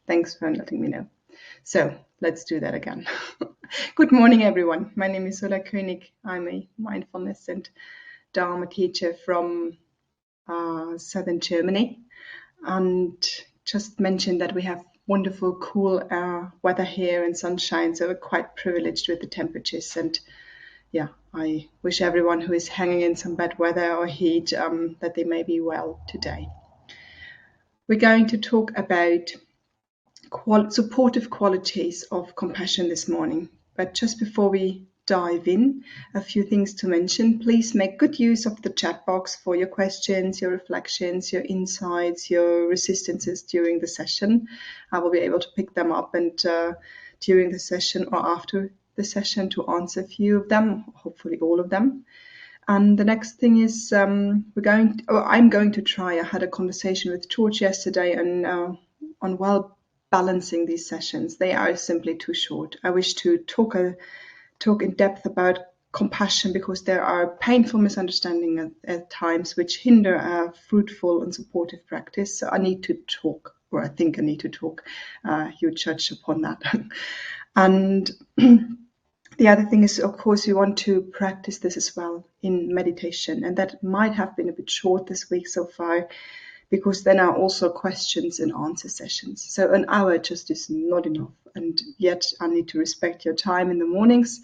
Thanks for letting me know. So let's do that again. Good morning, everyone. My name is Ulla Koenig. I'm a mindfulness and Dharma teacher from southern Germany. And just mentioned that we have wonderful, cool weather here and sunshine. So we're quite privileged with the temperatures. And yeah, I wish everyone who is hanging in some bad weather or heat that they may be well today. We're going to talk about supportive qualities of compassion this morning. But just before we dive in, a few things to mention. Please make good use of the chat box for your questions, your reflections, your insights, your resistances during the session. I will be able to pick them up and during the session or after the session to answer a few of them, hopefully all of them. And the next thing is I'm going to try. I had a conversation with George yesterday on balancing these sessions. They are simply too short. I wish to talk in depth about compassion because there are painful misunderstandings at times which hinder a fruitful and supportive practice. So I need to talk, or I think I need to talk. You judge upon that. And the other thing is, of course, we want to practice this as well in meditation. And that might have been a bit short this week so far, because then are also questions and answer sessions. So an hour just is not enough. And yet I need to respect your time in the mornings.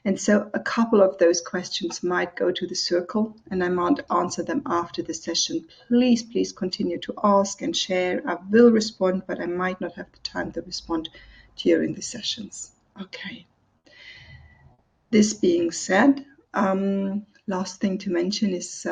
And so a couple of those questions might go to the circle and I might answer them after the session. Please continue to ask and share. I will respond, but I might not have the time to respond during the sessions. Okay. This being said, last thing to mention is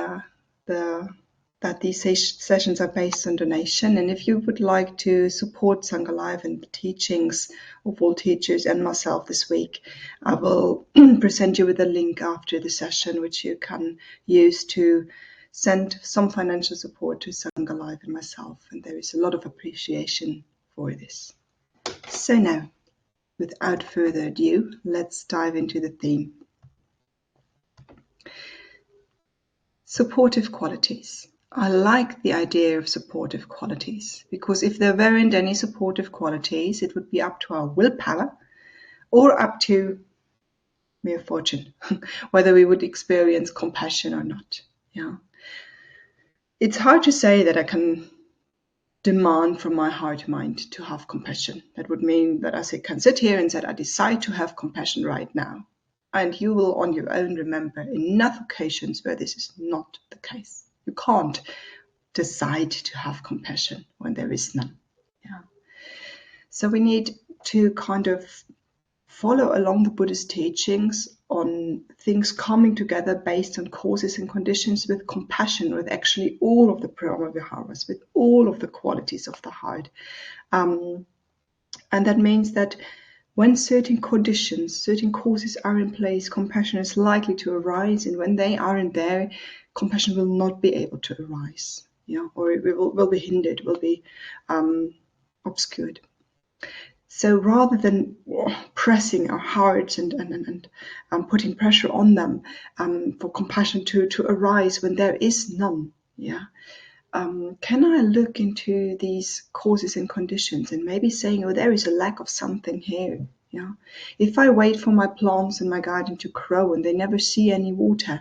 that these sessions are based on donation. And if you would like to support Sangha Life and the teachings of all teachers and myself this week, I will present you with a link after the session, which you can use to send some financial support to Sangha Life and myself. And there is a lot of appreciation for this. So now, without further ado, let's dive into the theme. Supportive qualities. I like the idea of supportive qualities because if there weren't any supportive qualities, it would be up to our willpower or up to mere fortune, whether we would experience compassion or not. Yeah, it's hard to say that I can demand from my heart mind to have compassion. That would mean that I can sit here and say, I decide to have compassion right now. And you will on your own remember enough occasions where this is not the case. You can't decide to have compassion when there is none. Yeah. So we need to kind of follow along the Buddhist teachings on things coming together based on causes and conditions with compassion, with actually all of the Brahma Viharas, with all of the qualities of the heart. And that means that when certain conditions, certain causes are in place, compassion is likely to arise. And when they aren't there, compassion will not be able to arise. Yeah, or it will be hindered, will be obscured. So rather than pressing our hearts and putting pressure on them for compassion to arise when there is none, yeah, can I look into these causes and conditions and maybe saying, oh, there is a lack of something here. Yeah, if I wait for my plants in my garden to grow and they never see any water,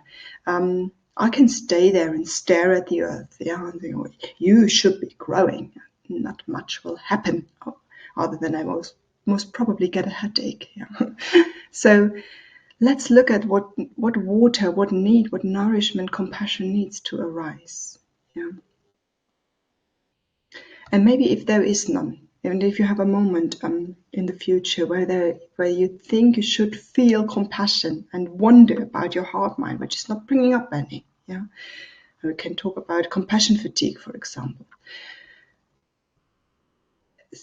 I can stay there and stare at the earth. Yeah, and think, oh, you should be growing. Not much will happen, other than I most probably get a headache. Yeah. So let's look at what water, what nourishment, compassion needs to arise. Yeah. And maybe if there is none, and if you have a moment in the future where you think you should feel compassion and wonder about your heart mind, which is not bringing up any. Yeah, we can talk about compassion fatigue, for example.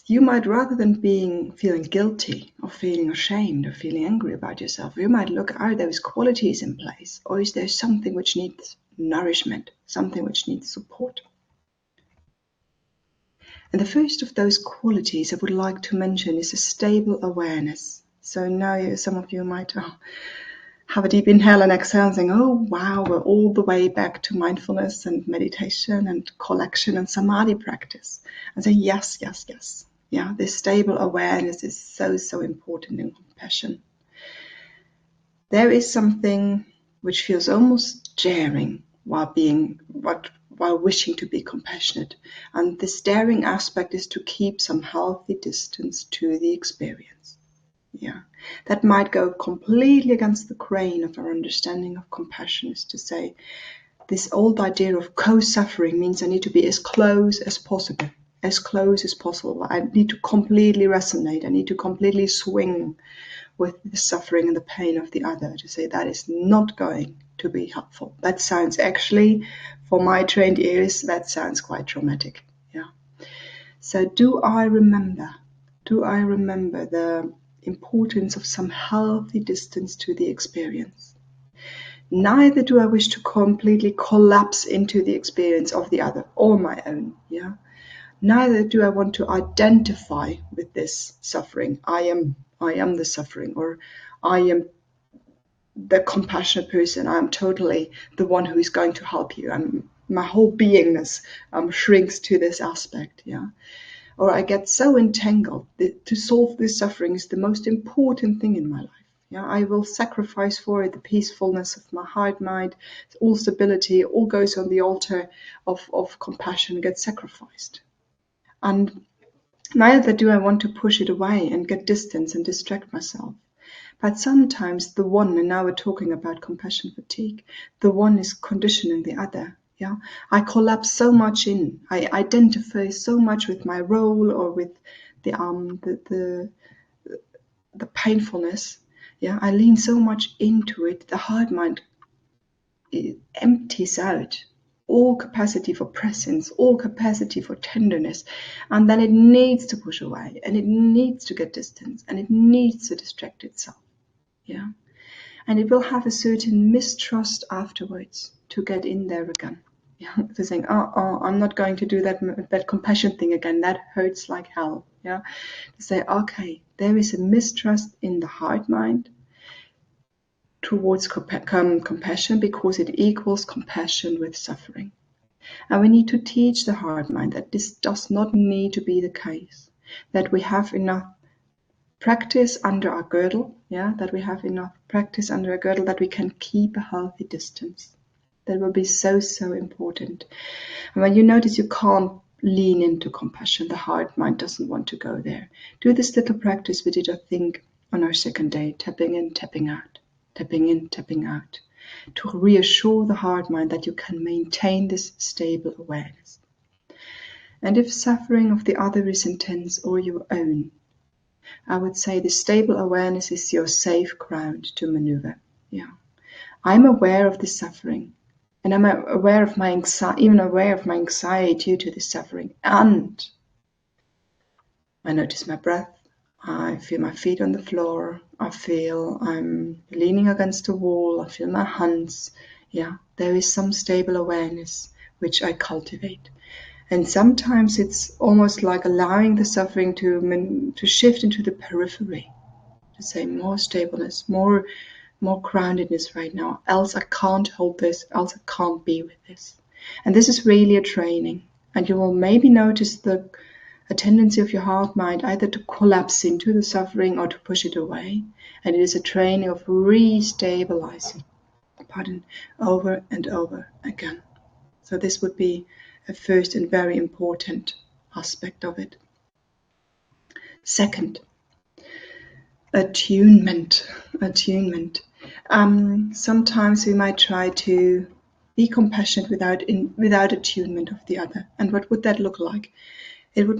You might, rather than feeling guilty or feeling ashamed or feeling angry about yourself, you might look, are those qualities in place, or is there something which needs nourishment, something which needs support? And the first of those qualities I would like to mention is a stable awareness. So now some of you might have a deep inhale and exhale and saying, oh, wow, we're all the way back to mindfulness and meditation and collection and samadhi practice. And say, yes. Yeah, this stable awareness is so important in compassion. There is something which feels almost daring while wishing to be compassionate. And this daring aspect is to keep some healthy distance to the experience. Yeah, that might go completely against the grain of our understanding of compassion, is to say, this old idea of co-suffering means I need to be as close as possible. As close as possible. I need to completely resonate. I need to completely swing with the suffering and the pain of the other, to say that is not going to be helpful. That sounds actually, for my trained ears, that sounds quite traumatic. Yeah. So do I remember the importance of some healthy distance to the experience? Neither do I wish to completely collapse into the experience of the other or my own. Yeah. Neither do I want to identify with this suffering. I am the suffering, or I am the compassionate person. I'm totally the one who is going to help you. My whole beingness shrinks to this aspect. Yeah. Or I get so entangled that to solve this suffering is the most important thing in my life. Yeah, I will sacrifice for it the peacefulness of my heart, mind, all stability, all goes on the altar of compassion, gets sacrificed. And neither do I want to push it away and get distance and distract myself. But sometimes the one, and now we're talking about compassion fatigue, the one is conditioning the other. Yeah, I collapse so much in. I identify so much with my role or with the painfulness. Yeah, I lean so much into it. The heart mind, it empties out all capacity for presence, all capacity for tenderness, and then it needs to push away, and it needs to get distance, and it needs to distract itself. Yeah, and it will have a certain mistrust afterwards to get in there again. Yeah, to saying, I'm not going to do that compassion thing again. That hurts like hell. Yeah, to say, okay, there is a mistrust in the heart mind towards compassion because it equals compassion with suffering. And we need to teach the heart mind that this does not need to be the case, that we have enough practice under our girdle, that we can keep a healthy distance. That will be so important. And when you notice you can't lean into compassion, the heart mind doesn't want to go there. Do this little practice we did, I think, on our second day, tapping in, tapping out, tapping in, tapping out, to reassure the heart mind that you can maintain this stable awareness. And if suffering of the other is intense or your own, I would say the stable awareness is your safe ground to maneuver. Yeah, I'm aware of the suffering, and I'm aware of my anxiety, due to the suffering. And I notice my breath. I feel my feet on the floor. I feel I'm leaning against a wall. I feel my hands. Yeah, there is some stable awareness which I cultivate. And sometimes it's almost like allowing the suffering to shift into the periphery, to say more stableness, more groundedness right now. Else I can't hold this, else I can't be with this. And this is really a training. And you will maybe notice a tendency of your heart mind either to collapse into the suffering or to push it away. And it is a training of restabilizing, over and over again. So this would be a first and very important aspect of it. Second, attunement. Sometimes we might try to be compassionate without attunement of the other. And what would that look like? It would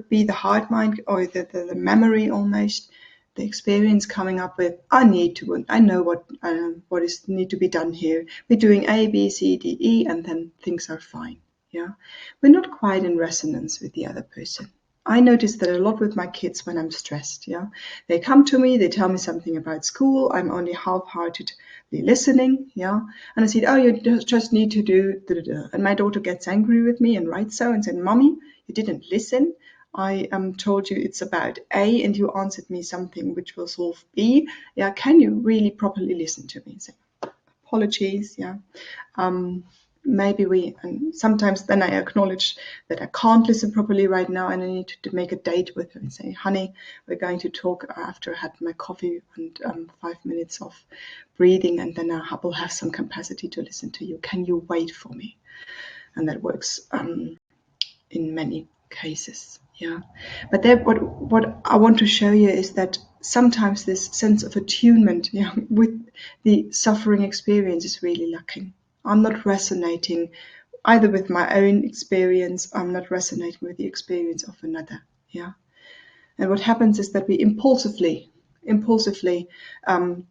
be the heart mind, or the memory almost, the experience coming up with, I know what is need to be done here. We're doing A, B, C, D, E, and then things are fine. Yeah, we're not quite in resonance with the other person. I notice that a lot with my kids when I'm stressed. Yeah, they come to me, they tell me something about school. I'm only half-heartedly listening. Yeah, and I said, oh, you just need to do da-da-da. And my daughter gets angry with me and writes so and said, Mommy, you didn't listen. I told you it's about A, and you answered me something which will solve B. Yeah, can you really properly listen to me? So, apologies. Yeah. maybe and sometimes then I acknowledge that I can't listen properly right now, and I need to make a date with her and say, honey, we're going to talk after I had my coffee and 5 minutes of breathing, and then I will have some capacity to listen to you. Can you wait for me? And that works in many cases. Yeah, but then what I want to show you is that sometimes this sense of attunement, with the suffering experience is really lacking. I'm not resonating either with my own experience. I'm not resonating with the experience of another. Yeah, and what happens is that we impulsively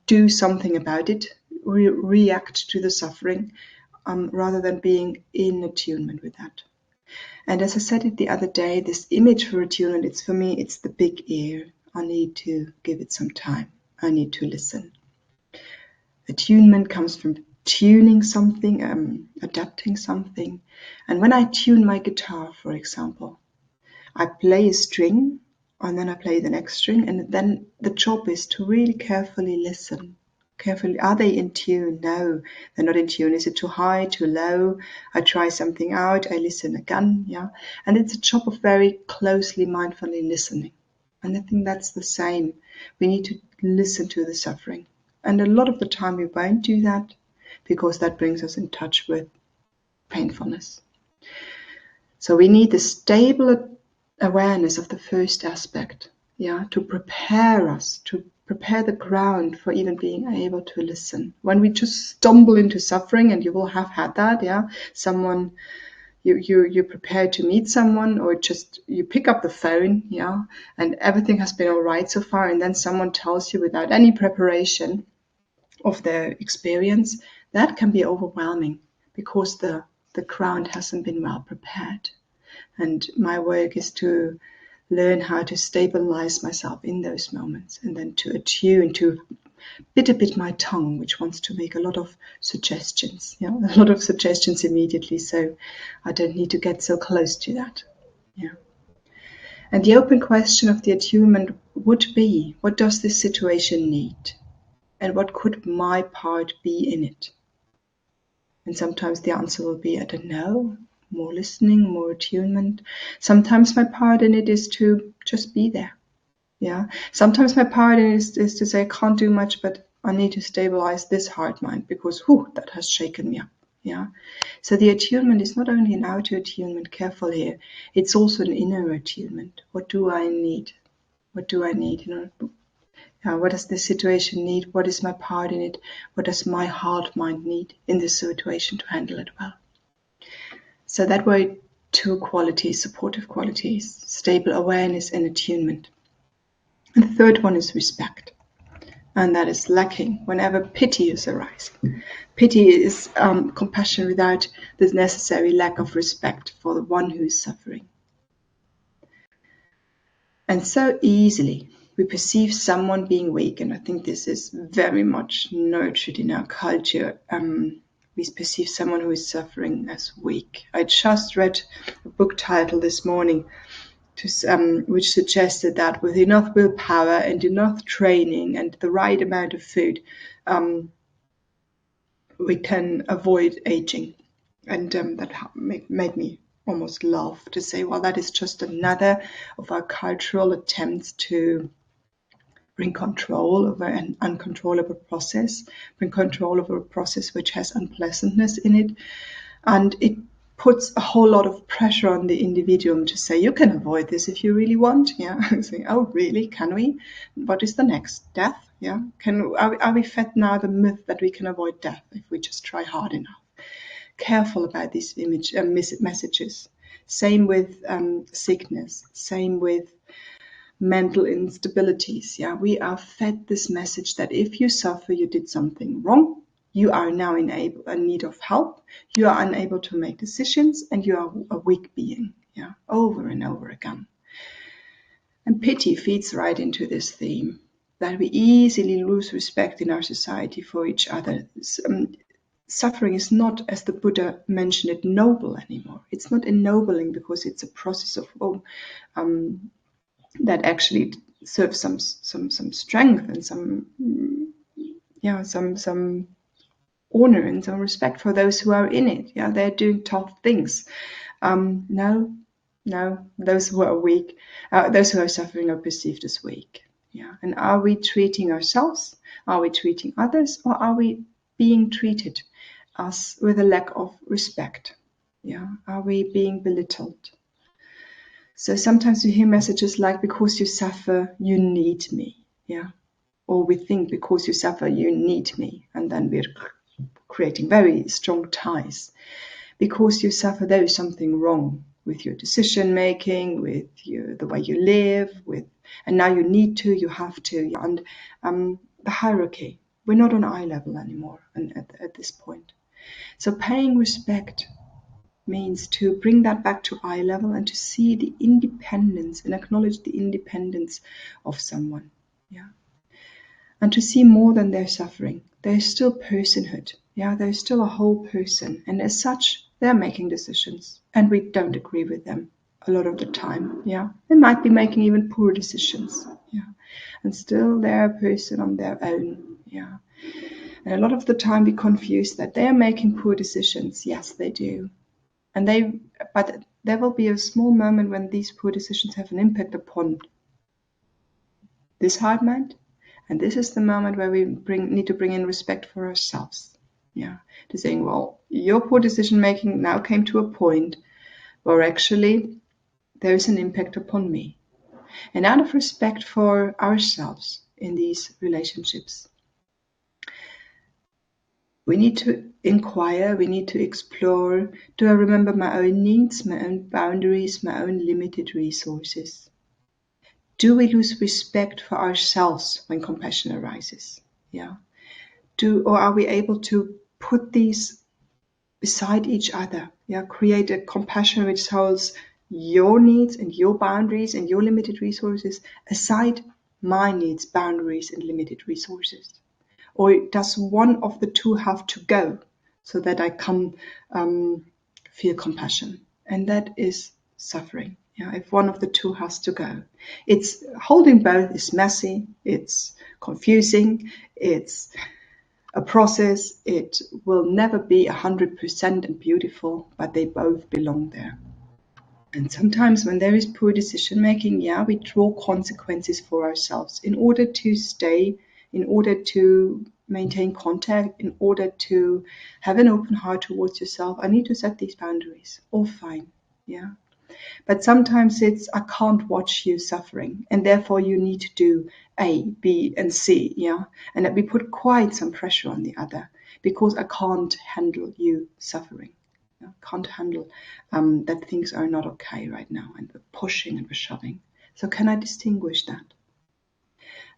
do something about it, react to the suffering, rather than being in attunement with that. And as I said it the other day, this image for attunement, for me, it's the big ear. I need to give it some time. I need to listen. Attunement comes from tuning something, adapting something. And when I tune my guitar, for example, I play a string and then I play the next string, and then the job is to really carefully listen. Carefully, are they in tune? No, they're not in tune. Is it too high, too low? I try something out, I listen again, and it's a job of very closely, mindfully listening. And I think that's the same. We need to listen to the suffering, and a lot of the time we won't do that because that brings us in touch with painfulness. So we need the stable awareness of the first aspect, to prepare us, to prepare the ground for even being able to listen. When we just stumble into suffering, and you will have had that, someone, you're prepared to meet someone, or just you pick up the phone, and everything has been all right so far, and then someone tells you without any preparation of their experience, that can be overwhelming because the ground hasn't been well prepared. And my work is to learn how to stabilize myself in those moments, and then to attune to bit a bit my tongue, which wants to make a lot of suggestions, a lot of suggestions immediately. So I don't need to get so close to that. And the open question of the attunement would be, what does this situation need? And what could my part be in it? And sometimes the answer will be, I don't know, more listening, more attunement. Sometimes my part in it is to just be there. Sometimes my part in it is to say, I can't do much, but I need to stabilize this heart mind because that has shaken me up. So the attunement is not only an outer attunement, careful here, it's also an inner attunement. What do I need? What do I need? What does this situation need? What is my part in it? What does my heart mind need in this situation to handle it well? So that were two qualities, supportive qualities, stable awareness and attunement. And the third one is respect. And that is lacking whenever pity is arising. Pity is compassion without the necessary lack of respect for the one who is suffering. And so easily we perceive someone being weak, and I think this is very much nurtured in our culture. We perceive someone who is suffering as weak. I just read a book title this morning which suggested that with enough willpower and enough training and the right amount of food, we can avoid aging. And that made me almost laugh to say, well, that is just another of our cultural attempts to bring control over an uncontrollable process, bring control over a process which has unpleasantness in it. And it puts a whole lot of pressure on the individual to say, you can avoid this if you really want. Say, oh, really? Can we? What is the next? Death? Are we fed now the myth that we can avoid death if we just try hard enough? Careful about these messages. Same with sickness. Same with mental instabilities. We are fed this message that if you suffer, you did something wrong. You are now in need of help. You are unable to make decisions, and you are a weak being. Over and over again. And pity feeds right into this theme, that we easily lose respect in our society for each other. Suffering is not, as the Buddha mentioned it, noble anymore. It's not ennobling because it's a process of that actually serves some strength and some honor and some respect for those who are in it. Yeah, they're doing tough things. No, those who are weak, those who are suffering are perceived as weak. Yeah, and are we treating ourselves? Are we treating others, or are we being treated as with a lack of respect? Yeah, are we being belittled? So sometimes we hear messages like, because you suffer, you need me. Yeah, or we think, because you suffer, you need me, and then we're creating very strong ties. Because you suffer, there is something wrong with your decision making, with the way you live, and now you need to, you have to, and the hierarchy. We're not on eye level anymore, and at this point. So paying respect means to bring that back to eye level and to see the independence and acknowledge the independence of someone. Yeah. And to see more than their suffering. There's still personhood. Yeah, there's still a whole person. And as such, they're making decisions. And we don't agree with them a lot of the time. Yeah. They might be making even poor decisions. Yeah. And still they're a person on their own. Yeah. And a lot of the time we confuse that they are making poor decisions. Yes, they do. But there will be a small moment when these poor decisions have an impact upon this heart mind. And this is the moment where we need to bring in respect for ourselves. Yeah. To saying, well, your poor decision making now came to a point where actually there is an impact upon me. And out of respect for ourselves in these relationships, we need to inquire, we need to explore, do I remember my own needs, my own boundaries, my own limited resources? Do we lose respect for ourselves when compassion arises? Yeah. Or are we able to put these beside each other? Yeah. Create a compassion which holds your needs and your boundaries and your limited resources aside my needs, boundaries, and limited resources. Or does one of the two have to go so that I can feel compassion? And that is suffering. Yeah, if one of the two has to go, it's holding both is messy, it's confusing, it's a process. It will never be 100% and beautiful, but they both belong there. And sometimes when there is poor decision making, yeah, we draw consequences for ourselves in order to stay, in order to maintain contact, in order to have an open heart towards yourself. I need to set these boundaries. All fine. Yeah. But sometimes it's, I can't watch you suffering, and therefore you need to do A, B, and C. Yeah. And that we put quite some pressure on the other because I can't handle you suffering. Can't handle that things are not okay right now, and we're pushing and we're shoving. So can I distinguish that?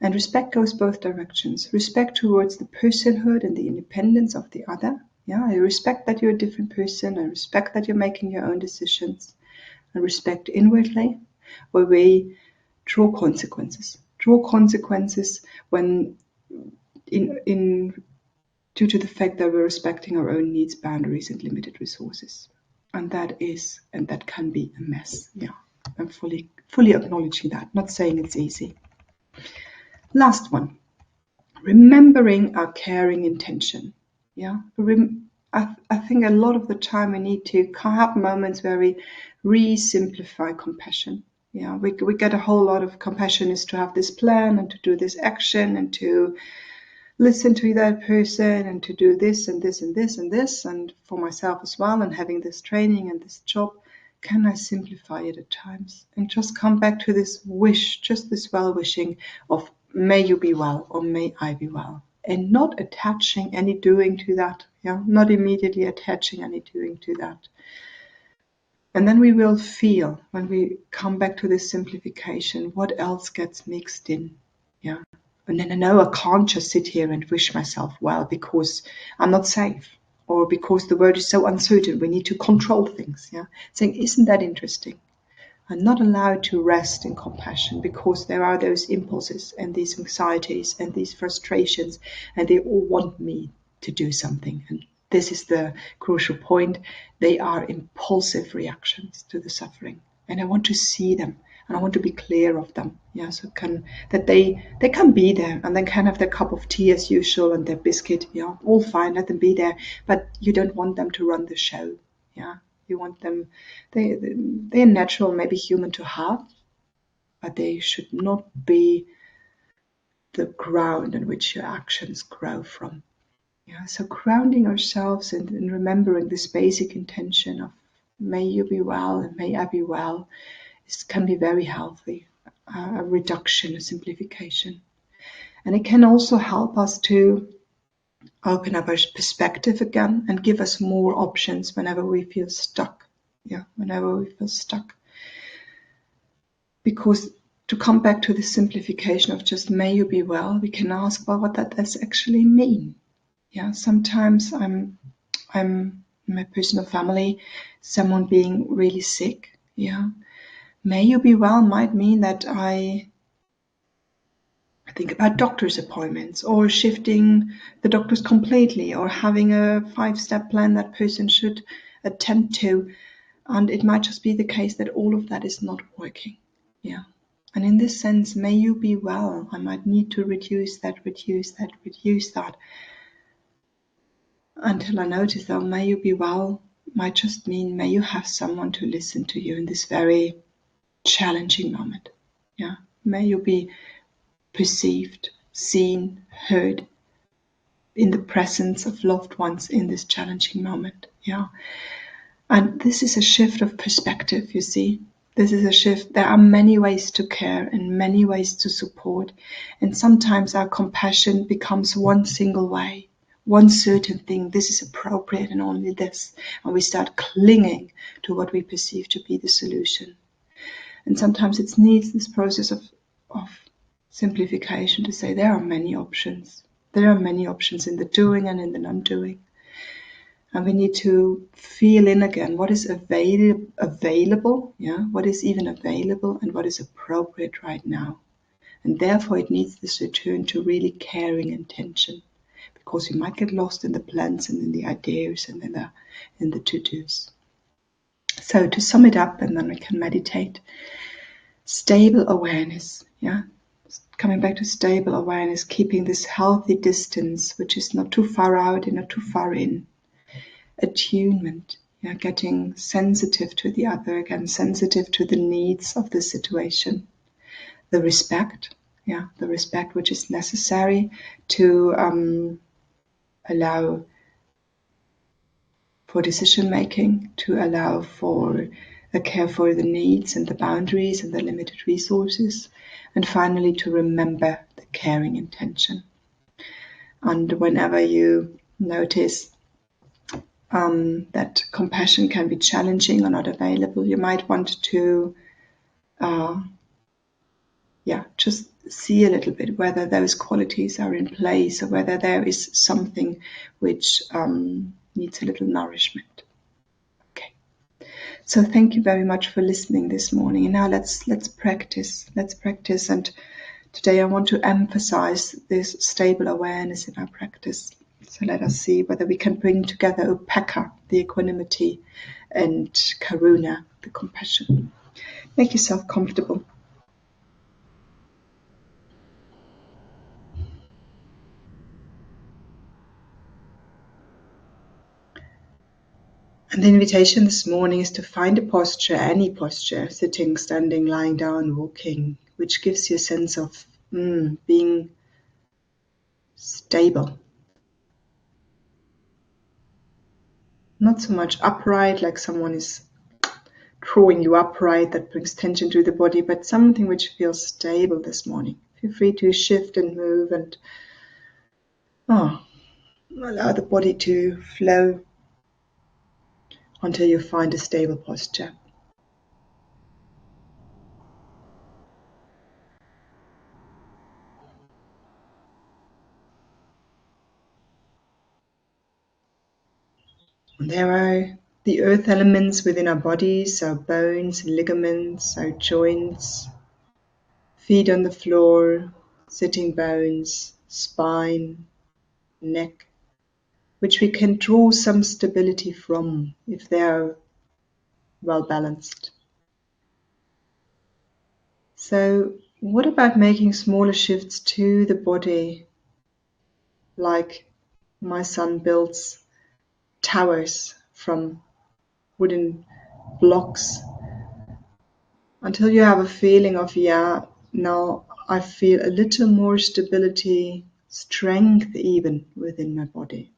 And respect goes both directions. Respect towards the personhood and the independence of the other. Yeah, I respect that you're a different person. I respect that you're making your own decisions. And respect inwardly, where we draw consequences. Draw consequences when due to the fact that we're respecting our own needs, boundaries, and limited resources. And that can be a mess. Yeah, I'm fully acknowledging that, not saying it's easy. Last one, remembering our caring intention. Yeah, I think a lot of the time we need to have moments where we re-simplify compassion. Yeah, we get a whole lot of compassion is to have this plan and to do this action and to listen to that person and to do this and this and this and this, and for myself as well, and having this training and this job. Can I simplify it at times and just come back to this wish, just this well-wishing of may you be well or may I be well, and not attaching any doing to that. Yeah, not immediately attaching any doing to that. And then we will feel, when we come back to this simplification, what else gets mixed in. Yeah. And then I know I can't just sit here and wish myself well because I'm not safe, or because the world is so uncertain. We need to control things. Yeah. Saying, isn't that interesting? I'm not allowed to rest in compassion because there are those impulses and these anxieties and these frustrations, and they all want me to do something. And this is the crucial point. They are impulsive reactions to the suffering. And I want to see them. and I want to be clear of them. Yeah, so that they can be there, and then can have their cup of tea as usual and their biscuit. Yeah, all fine, let them be there, but you don't want them to run the show. Yeah, you want them. They're natural, maybe human to have, but they should not be the ground on which your actions grow from. Yeah, so grounding ourselves and remembering this basic intention of may you be well and may I be well can be very healthy. A reduction, a simplification. And it can also help us to open up our perspective again and give us more options whenever we feel stuck. Yeah, whenever we feel stuck. Because to come back to the simplification of just may you be well, we can ask, well, what that does actually mean. Yeah, sometimes I'm in my personal family, someone being really sick. Yeah, may you be well might mean that I think about doctor's appointments or shifting the doctors completely or having a 5-step plan that person should attend to. And it might just be the case that all of that is not working. Yeah. And in this sense, may you be well. I might need to reduce that until I notice that may you be well might just mean may you have someone to listen to you in this very challenging moment. Yeah. May you be perceived, seen, heard in the presence of loved ones in this challenging moment. Yeah. And this is a shift of perspective, you see. This is a shift. There are many ways to care and many ways to support. And sometimes our compassion becomes one single way, one certain thing. This is appropriate and only this. And we start clinging to what we perceive to be the solution. And sometimes it needs this process of simplification to say there are many options. There are many options in the doing and in the non-doing. And we need to feel in again what is available, yeah, what is even available and what is appropriate right now. And therefore it needs this return to really caring intention, because we might get lost in the plans and in the ideas and in the to-dos. So to sum it up, and then we can meditate. Stable awareness, yeah. Coming back to stable awareness, keeping this healthy distance, which is not too far out and not too far in. Attunement, yeah, getting sensitive to the other, again, sensitive to the needs of the situation. The respect, yeah, the respect which is necessary to allow for decision making, to allow for a care for the needs and the boundaries and the limited resources, and finally to remember the caring intention. And whenever you notice that compassion can be challenging or not available, you might want to just see a little bit whether those qualities are in place or whether there is something which needs a little nourishment. Okay. So thank you very much for listening this morning. And now let's practice. Let's practice. And today I want to emphasize this stable awareness in our practice. So let us see whether we can bring together upekkha, the equanimity, and karuna, the compassion. Make yourself comfortable. And the invitation this morning is to find a posture, any posture, sitting, standing, lying down, walking, which gives you a sense of being stable. Not so much upright, like someone is drawing you upright, that brings tension to the body, but something which feels stable this morning. Feel free to shift and move and allow the body to flow until you find a stable posture. And there are the earth elements within our bodies, our bones, ligaments, our joints, feet on the floor, sitting bones, spine, neck, which we can draw some stability from if they are well balanced. So, what about making smaller shifts to the body, like my son builds towers from wooden blocks until you have a feeling of, yeah, now I feel a little more stability, strength even within my body.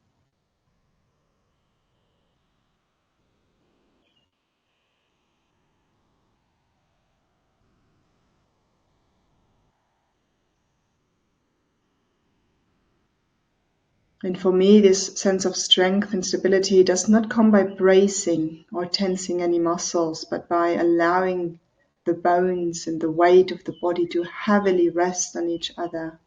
And for me, this sense of strength and stability does not come by bracing or tensing any muscles, but by allowing the bones and the weight of the body to heavily rest on each other.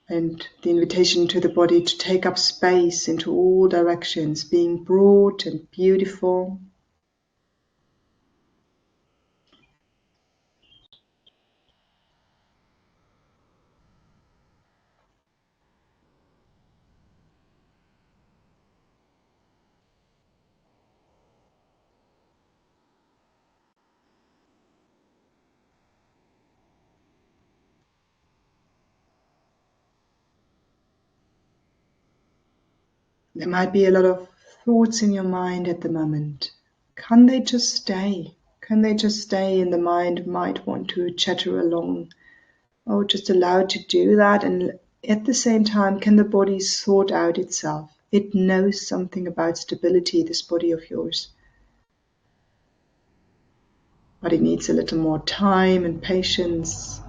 And the invitation to the body to take up space into all directions, being broad and beautiful. There might be a lot of thoughts in your mind at the moment. Can they just stay? Can they just stay? And the mind might want to chatter along. Oh, just allow it to do that. And at the same time, can the body sort out itself? It knows something about stability, this body of yours. But it needs a little more time and patience.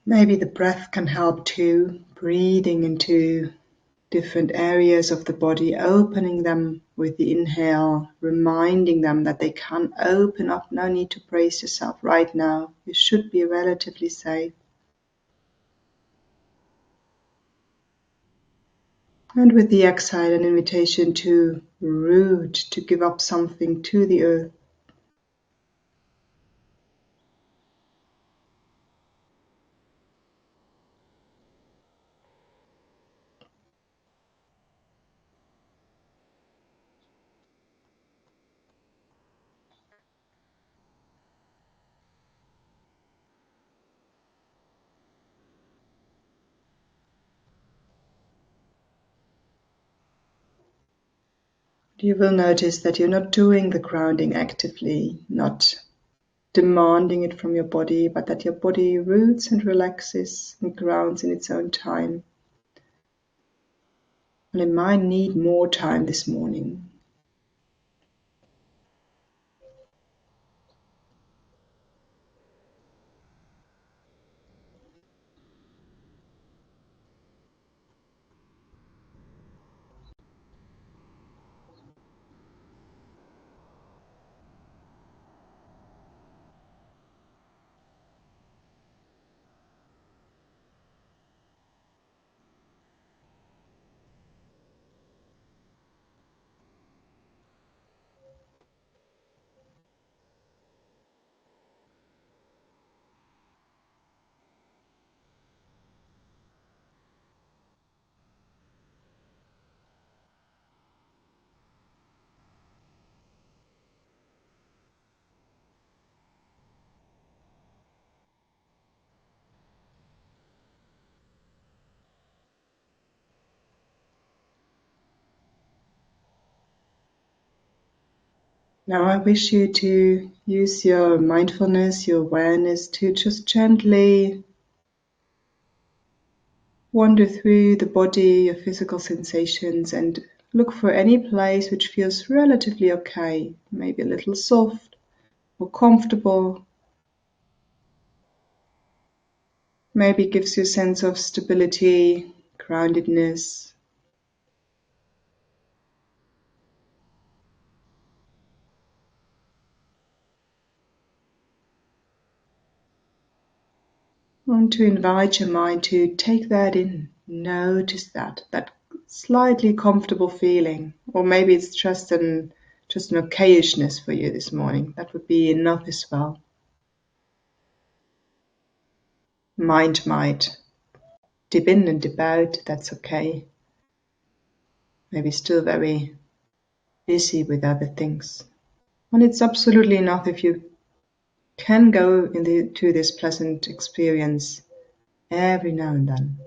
Maybe the breath can help too, breathing into different areas of the body, opening them with the inhale, reminding them that they can open up. No need to brace yourself right now. You should be relatively safe. And with the exhale, an invitation to root, to give up something to the earth. You will notice that you're not doing the grounding actively, not demanding it from your body, but that your body roots and relaxes and grounds in its own time. And it might need more time this morning. Now I wish you to use your mindfulness, your awareness to just gently wander through the body, your physical sensations, and look for any place which feels relatively okay, maybe a little soft or comfortable, maybe gives you a sense of stability, groundedness. I want to invite your mind to take that in, notice that slightly comfortable feeling, or maybe it's just an just an okayishness for you this morning. That would be enough as well. Mind might dip in and dip out, that's okay. Maybe still very busy with other things. And it's absolutely enough if you can go into this pleasant experience every now and then.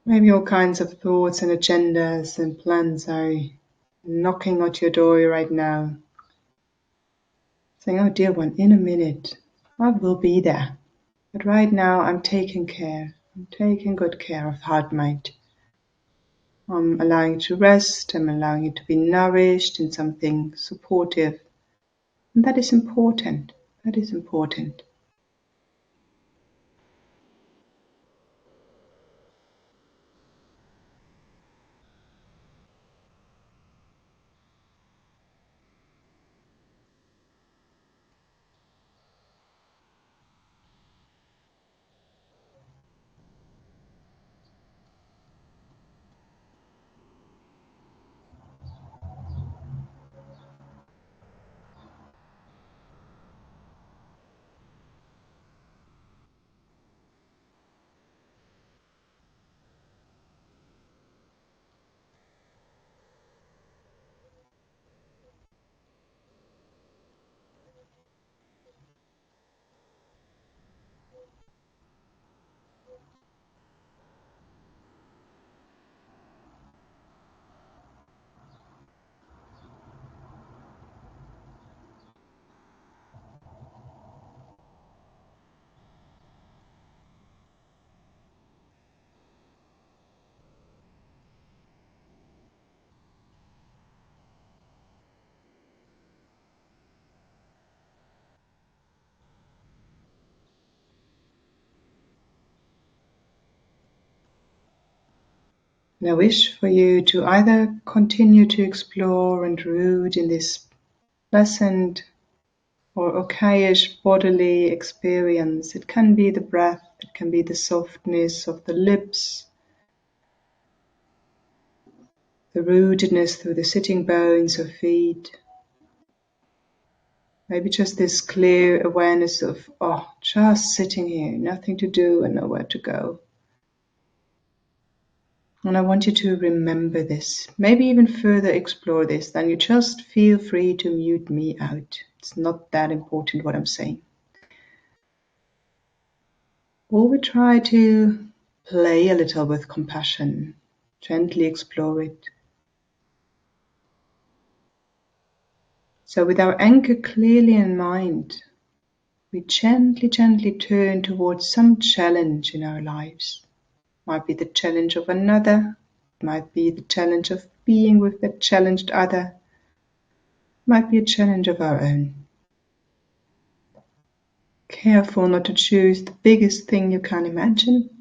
Maybe all kinds of thoughts and agendas and plans are knocking at your door right now, saying, oh dear one, in a minute, I will be there. But right now I'm taking care. I'm taking good care of heart mind. I'm allowing it to rest. I'm allowing it to be nourished in something supportive. And that is important. That is important. And I wish for you to either continue to explore and root in this pleasant or okayish bodily experience. It can be the breath, it can be the softness of the lips, the rootedness through the sitting bones of feet. Maybe just this clear awareness of, oh, just sitting here, nothing to do and nowhere to go. And I want you to remember this, maybe even further explore this, then you just feel free to mute me out. It's not that important what I'm saying. Or we try to play a little with compassion, gently explore it. So with our anchor clearly in mind, we gently, gently turn towards some challenge in our lives. Might be the challenge of another, might be the challenge of being with the challenged other, might be a challenge of our own. Careful not to choose the biggest thing you can imagine.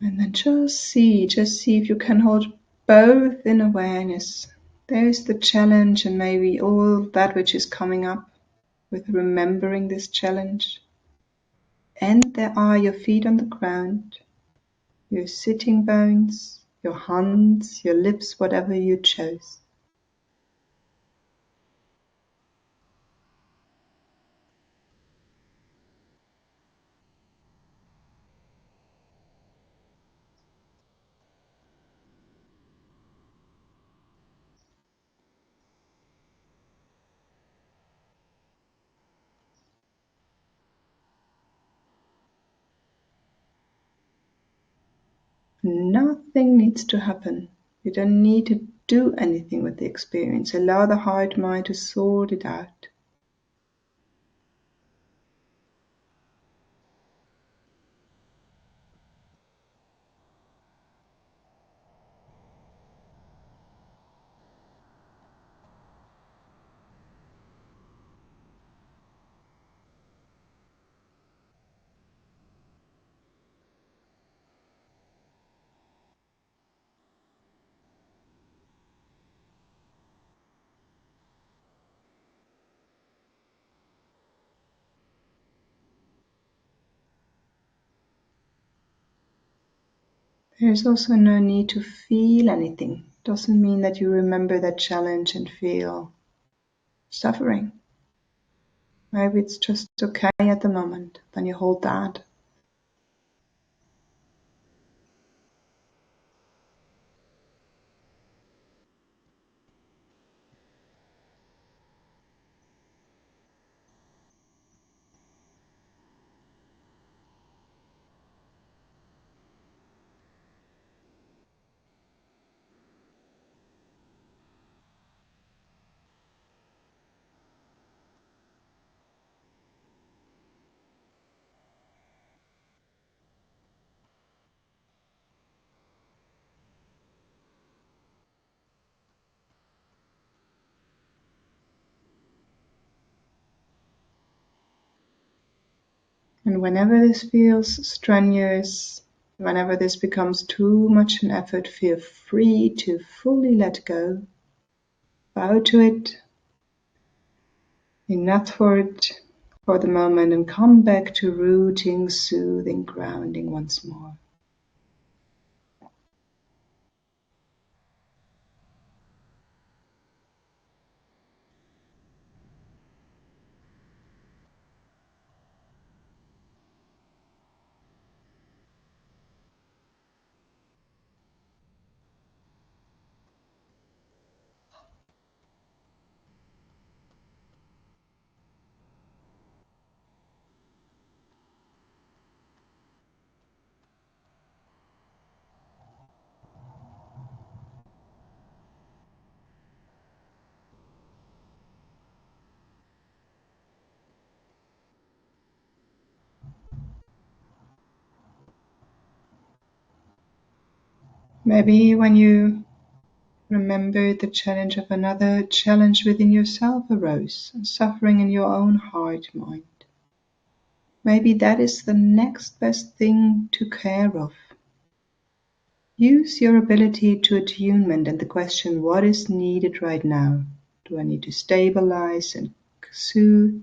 And then just see if you can hold both in awareness. There's the challenge and maybe all that which is coming up with remembering this challenge. And there are your feet on the ground, your sitting bones, your hands, your lips, whatever you chose. Nothing needs to happen. You don't need to do anything with the experience. Allow the heart mind to sort it out. There's also no need to feel anything. Doesn't mean that you remember that challenge and feel suffering. Maybe it's just okay at the moment. Then you hold that. And whenever this feels strenuous, whenever this becomes too much an effort, feel free to fully let go. Bow to it, enough for it for the moment, and come back to rooting, soothing, grounding once more. Maybe when you remember the challenge of another, challenge within yourself arose, suffering in your own heart mind. Maybe that is the next best thing to care of. Use your ability to attunement and the question, what is needed right now? Do I need to stabilize and soothe?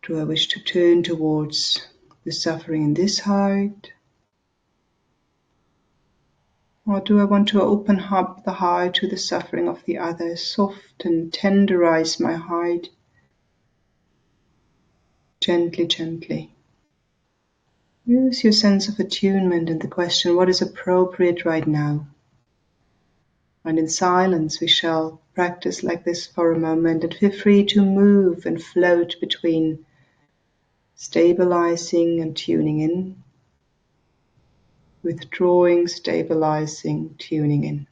Do I wish to turn towards the suffering in this heart? Or do I want to open up the heart to the suffering of the other, soften, tenderize my heart gently, gently? Use your sense of attunement and the question, what is appropriate right now? And in silence we shall practice like this for a moment and feel free to move and float between stabilizing and tuning in, withdrawing, stabilizing, tuning in.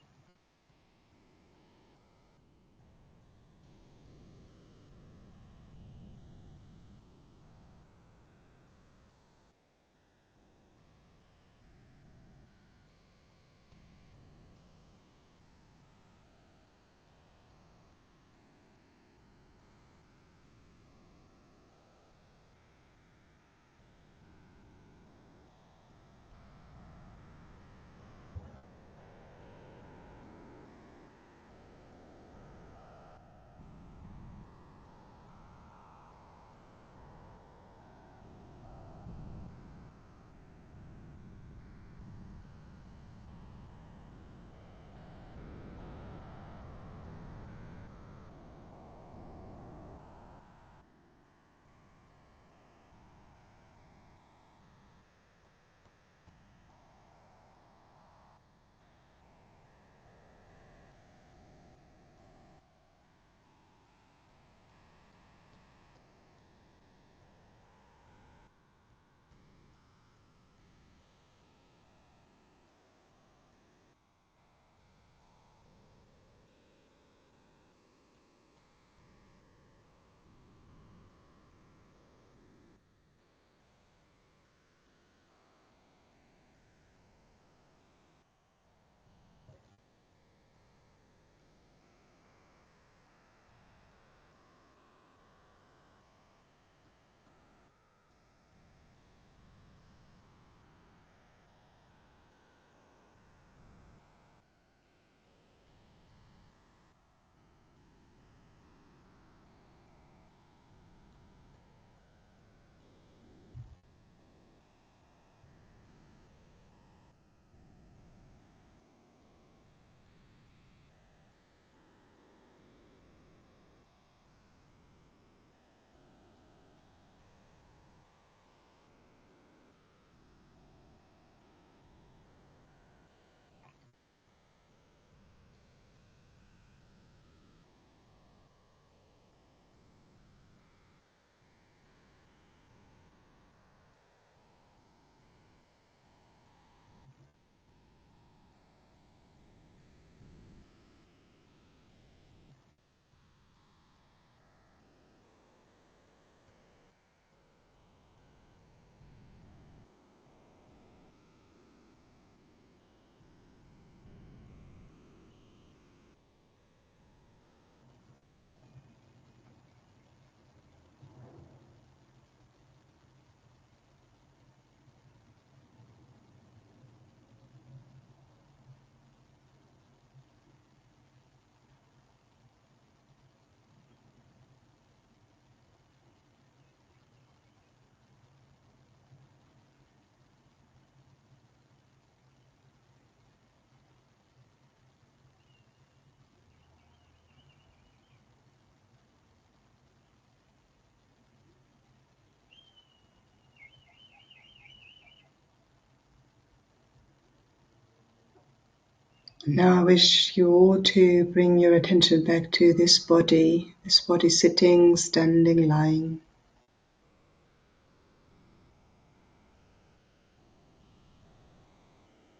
Now I wish you all to bring your attention back to this body sitting, standing, lying.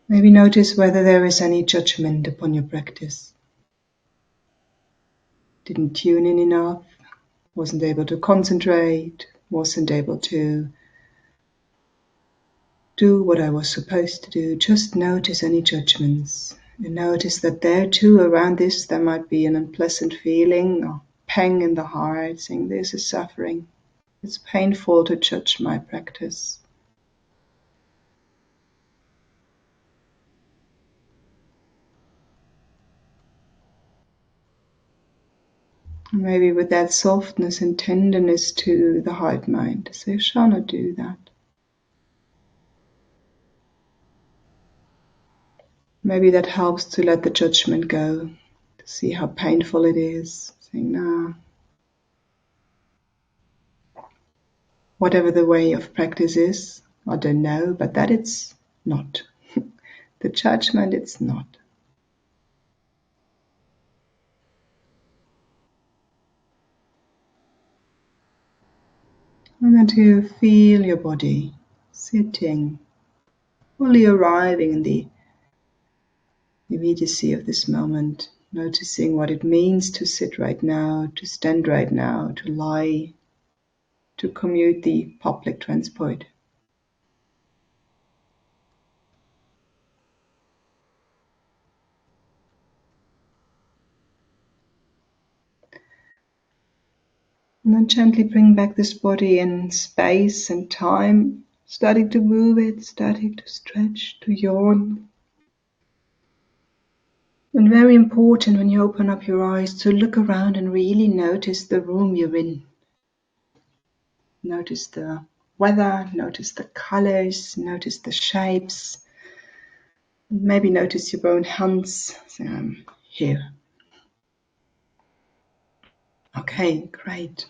Maybe notice whether there is any judgment upon your practice. Didn't tune in enough, wasn't able to concentrate, wasn't able to do what I was supposed to do. Just notice any judgments. And notice that there too, around this, there might be an unpleasant feeling or pang in the heart, saying this is suffering. It's painful to judge my practice. Maybe with that softness and tenderness to the heart mind. So you shall not do that. Maybe that helps to let the judgment go, to see how painful it is. Saying, nah, whatever the way of practice is, I don't know, but that it's not. The judgment, it's not. And then to feel your body sitting, fully arriving in the immediacy of this moment, noticing what it means to sit right now, to stand right now, to lie, to commute the public transport. And then gently bring back this body in space and time, starting to move it, starting to stretch, to yawn. And very important when you open up your eyes to look around and really notice the room you're in. Notice the weather, notice the colors, notice the shapes. Maybe notice your own hands. So I'm here. Okay, great.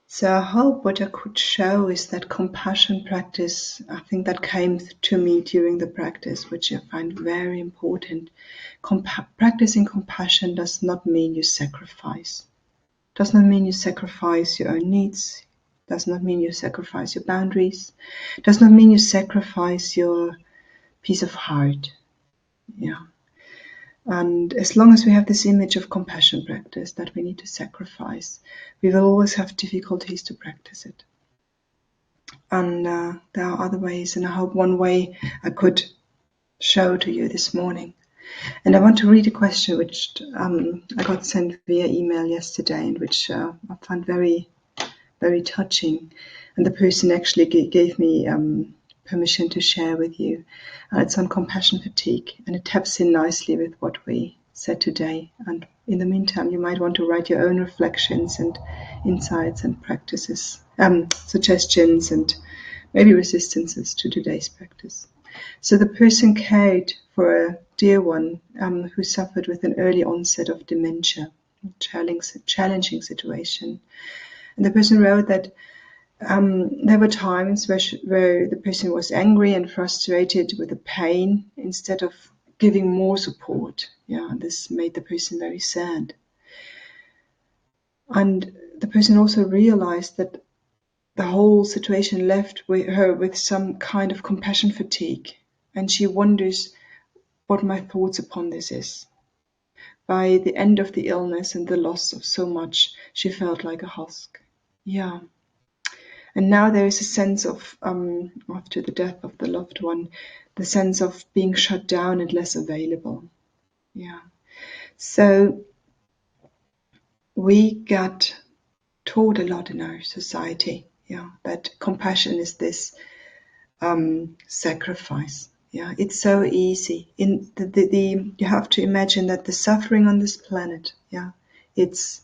So I hope what I could show is that compassion practice, I think that came to me during the practice, which I find very important. Practicing compassion does not mean you sacrifice. Does not mean you sacrifice your own needs. Does not mean you sacrifice your boundaries. Does not mean you sacrifice your peace of heart. Yeah. And as long as we have this image of compassion practice that we need to sacrifice, we will always have difficulties to practice it. And there are other ways, and I hope one way I could show to you this morning. And I want to read a question which I got sent via email yesterday, and which I found very, very touching. And the person actually gave me permission to share with you. It's on compassion fatigue, and it taps in nicely with what we said today. And in the meantime, you might want to write your own reflections and insights and practices, suggestions and maybe resistances to today's practice. So the person cared for a dear one who suffered with an early onset of dementia, challenging situation. And the person wrote that there were times where the person was angry and frustrated with the pain instead of giving more support. Yeah, this made the person very sad. And the person also realized that the whole situation left her with some kind of compassion fatigue. And she wonders what my thoughts upon this is. By the end of the illness and the loss of so much, she felt like a husk. Yeah. And now there is a sense of, after the death of the loved one, the sense of being shut down and less available. Yeah. So we got taught a lot in our society, yeah, that compassion is this sacrifice. Yeah, it's so easy. In you have to imagine that the suffering on this planet, yeah, it's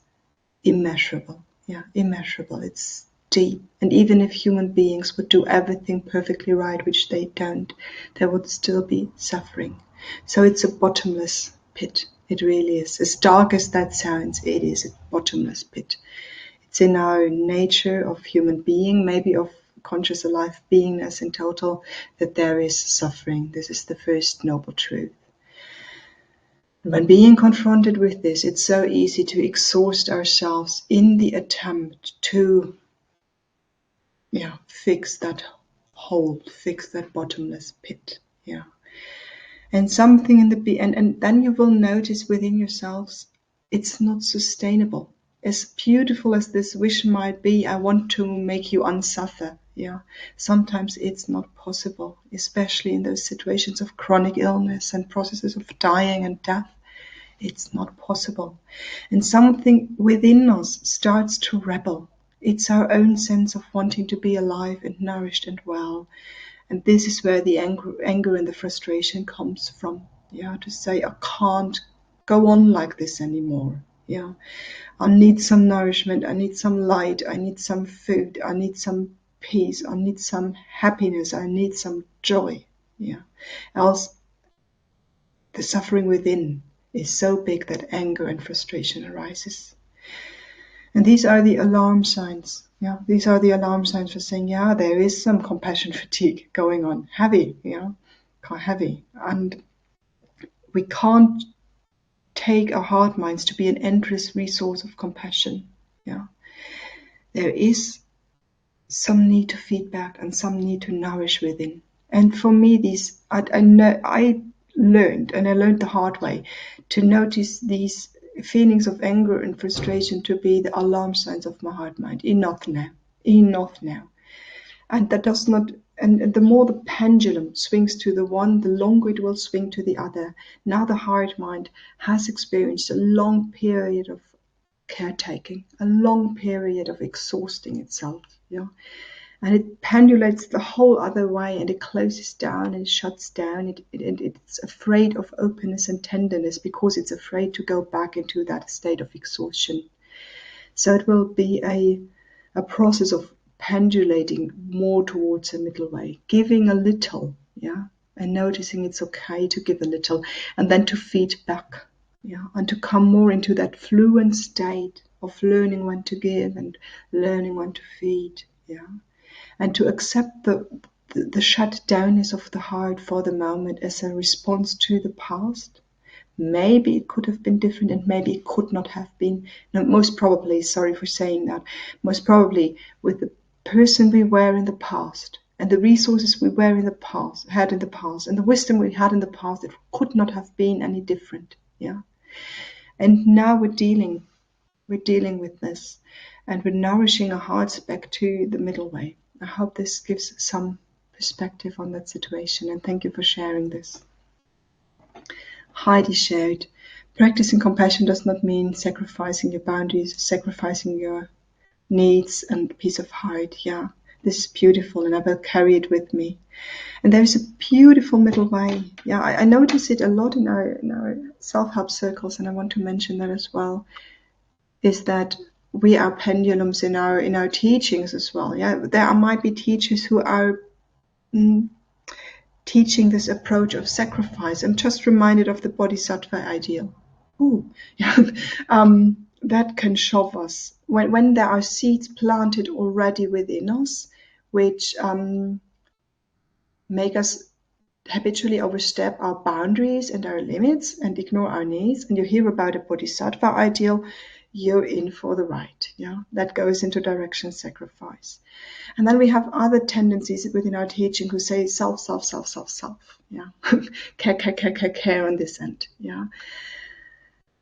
immeasurable. Yeah, immeasurable. It's deep. And even if human beings would do everything perfectly right, which they don't, there would still be suffering. So it's a bottomless pit. It really is. As dark as that sounds, it is a bottomless pit. It's in our nature of human being, maybe of conscious, alive beingness in total, that there is suffering. This is the first noble truth. When being confronted with this, it's so easy to exhaust ourselves in the attempt to fix that hole, fix that bottomless pit. And something in the and then you will notice within yourselves, it's not sustainable. As beautiful as this wish might be, I want to make you unsuffer. Sometimes it's not possible, especially in those situations of chronic illness and processes of dying and death. It's not possible. And something within us starts to rebel. It's our own sense of wanting to be alive and nourished and well. And this is where the anger and the frustration comes from. To say, I can't go on like this anymore. I need some nourishment. I need some light. I need some food. I need some peace. I need some happiness. I need some joy. Else the suffering within is so big that anger and frustration arises. And these are the alarm signs. These are the alarm signs for saying, there is some compassion fatigue going on. Heavy. Heavy. And we can't take our heart minds to be an endless resource of compassion. There is some need to feedback and some need to nourish within. And for me, I learned the hard way to notice these feelings of anger and frustration to be the alarm signs of my heart mind. Enough now. And that does not, and the more the pendulum swings to the one, the longer it will swing to the other. Now the heart mind has experienced a long period of caretaking, a long period of exhausting itself. And it pendulates the whole other way, and it closes down and it shuts down. It's afraid of openness and tenderness because it's afraid to go back into that state of exhaustion. So it will be a process of pendulating more towards a middle way, giving a little, and noticing it's okay to give a little, and then to feed back, and to come more into that fluent state of learning when to give and learning when to feed, and to accept the shutdownness of the heart for the moment as a response to the past. Maybe it could have been different, and maybe it could not have been. No, most probably, sorry for saying that, most probably with the person we were in the past and the resources we had in the past and the wisdom we had in the past, it could not have been any different. And now we're dealing with this, and we're nourishing our hearts back to the middle way. I hope this gives some perspective on that situation, and thank you for sharing this. Heidi shared, practicing compassion does not mean sacrificing your boundaries, sacrificing your needs and peace of heart. This is beautiful, and I will carry it with me. And there is a beautiful middle way. I notice it a lot in our self-help circles, and I want to mention that as well, is that we are pendulums in our teachings as well. There might be teachers who are teaching this approach of sacrifice. I'm just reminded of the bodhisattva ideal. That can shove us when there are seeds planted already within us, which make us habitually overstep our boundaries and our limits and ignore our needs. And you hear about a bodhisattva ideal, you're in for the ride. That goes into direction sacrifice. And then we have other tendencies within our teaching who say self. Care on this end.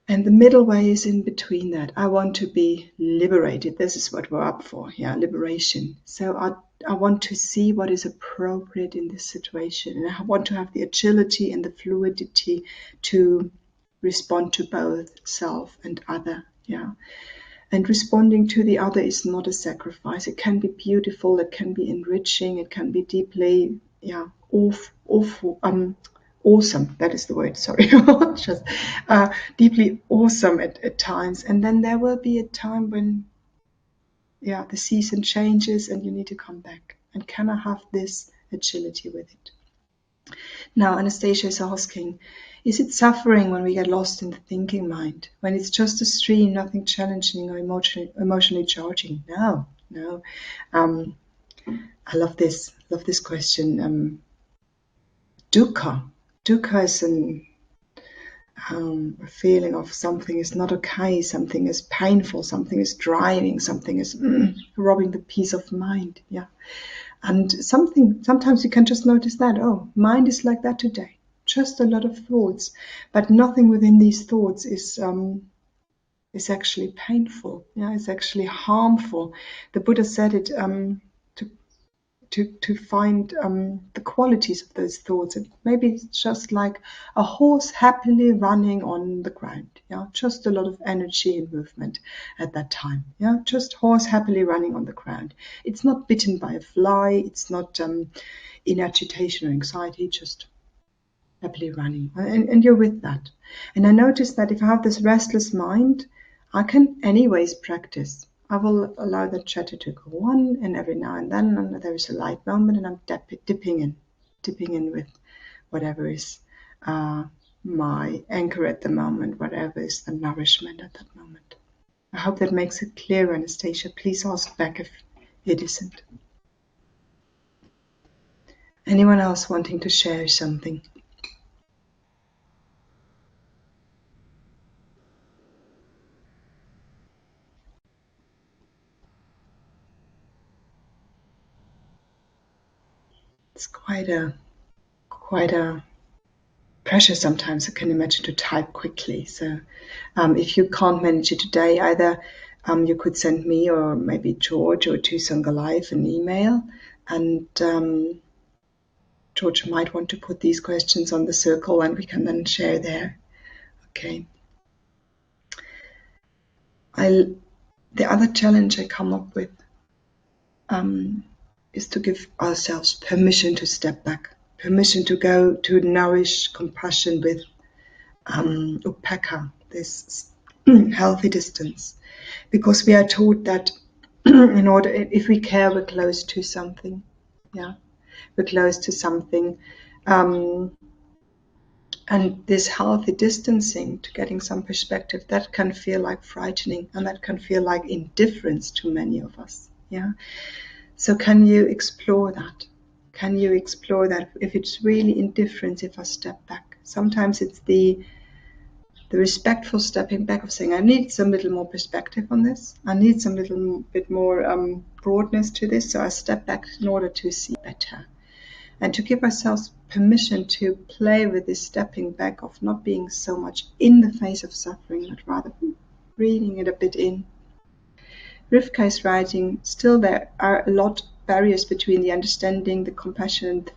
And the middle way is in between that. I want to be liberated. This is what we're up for. Liberation. So I want to see what is appropriate in this situation. And I want to have the agility and the fluidity to respond to both self and other. And responding to the other is not a sacrifice. It can be beautiful. It can be enriching. It can be deeply, awesome. That is the word. Sorry, just deeply awesome at times. And then there will be a time when, the season changes and you need to come back. And can I have this agility with it? Now, Anastasia is asking, is it suffering when we get lost in the thinking mind? When it's just a stream, nothing challenging or emotionally charging? No. I love this question. Dukkha is a feeling of something is not okay, something is painful, something is driving, something is robbing the peace of mind. Yeah. And sometimes you can just notice that, oh, mind is like that today. Just a lot of thoughts, but nothing within these thoughts is actually painful. Yeah, it's actually harmful. The Buddha said it to find the qualities of those thoughts. And maybe it's just like a horse happily running on the ground. Yeah, just a lot of energy and movement at that time. Yeah, just horse happily running on the ground. It's not bitten by a fly. It's not in agitation or anxiety. Just happily running, and you're with that. And I noticed that if I have this restless mind, I can anyways practice. I will allow the chatter to go on, and every now and then there is a light moment, and I'm dipping in with whatever is my anchor at the moment, whatever is the nourishment at that moment. I hope that makes it clear, Anastasia. Please ask back if it isn't. Anyone else wanting to share something? It's quite a pressure sometimes, I can imagine, to type quickly. So if you can't manage it today, either you could send me or maybe George or Tusanga Live an email, and George might want to put these questions on the circle and we can then share there. Okay. The other challenge I come up with is to give ourselves permission to step back, permission to go to nourish compassion with upekkha, this healthy distance, because we are taught that in order, if we care, we're close to something. Yeah, we're close to something, and this healthy distancing to getting some perspective, that can feel like frightening, and that can feel like indifference to many of us. Yeah. So can you explore that? Can you explore that if it's really indifference, if I step back? Sometimes it's the respectful stepping back of saying, I need some little more perspective on this. I need some little bit more broadness to this. So I step back in order to see better. And to give ourselves permission to play with this stepping back of not being so much in the face of suffering, but rather breathing it a bit in. Rivka is writing, still there are a lot of barriers between the understanding, the compassion, and the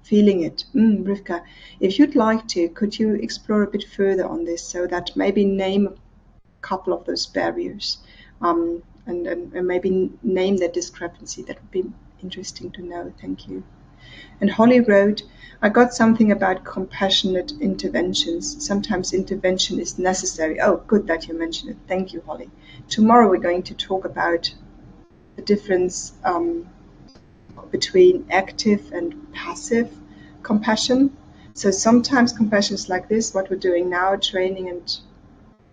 feeling it. Rivka, if you'd like to, could you explore a bit further on this, so that maybe name a couple of those barriers, and maybe name that discrepancy? That would be interesting to know. Thank you. And Holly wrote, I got something about compassionate interventions. Sometimes intervention is necessary. Oh, good that you mentioned it. Thank you, Holly. Tomorrow we're going to talk about the difference between active and passive compassion. So sometimes compassion is like this, what we're doing now, training and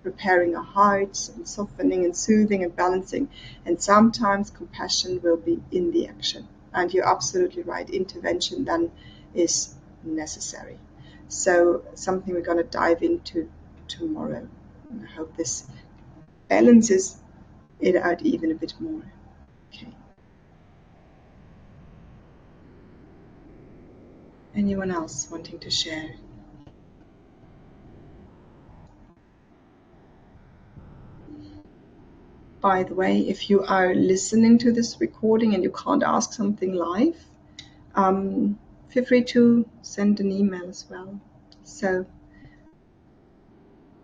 preparing our hearts and softening and soothing and balancing. And sometimes compassion will be in the action. And you're absolutely right, intervention then is necessary. So something we're going to dive into tomorrow. And I hope this balances it out even a bit more. Okay. Anyone else wanting to share? By the way, if you are listening to this recording and you can't ask something live, feel free to send an email as well. So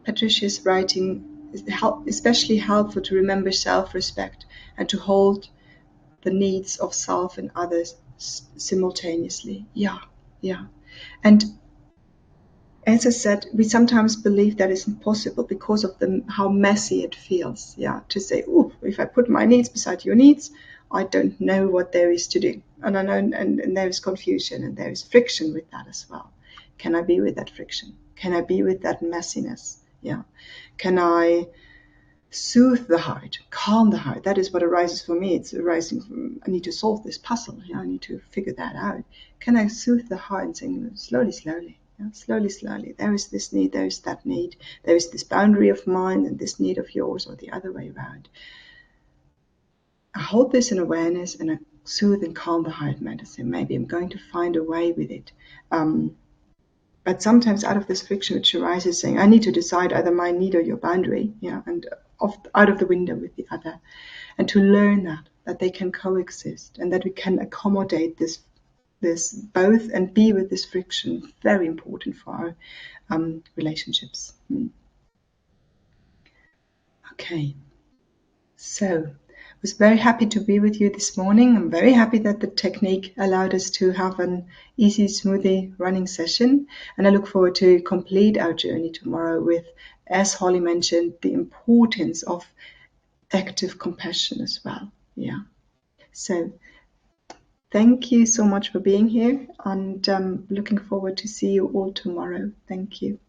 Patricia's writing is especially helpful to remember self-respect and to hold the needs of self and others simultaneously. Yeah. And as I said, we sometimes believe that isn't possible because of how messy it feels. Yeah, to say, oh, if I put my needs beside your needs, I don't know what there is to do. And I know, and there is confusion and there is friction with that as well. Can I be with that friction? Can I be with that messiness? Yeah. Can I soothe the heart, calm the heart. That is what arises for me. It's arising from, I need to solve this puzzle. Yeah, I need to figure that out. Can I soothe the heart and saying slowly, slowly, yeah, slowly, slowly. There is this need, there is that need, there is this boundary of mine and this need of yours, or the other way around. I hold this in awareness and I soothe and calm the heart medicine. Maybe I'm going to find a way with it. But sometimes out of this friction which arises, saying, I need to decide either my need or your boundary, yeah, and out of the window with the other. And to learn that they can coexist and that we can accommodate this both and be with this friction, very important for our relationships. Okay. So I was very happy to be with you this morning. I'm very happy that the technique allowed us to have an easy, smoothly running session. And I look forward to complete our journey tomorrow with, as Holly mentioned, the importance of active compassion as well. Yeah. So thank you so much for being here, and looking forward to see you all tomorrow. Thank you.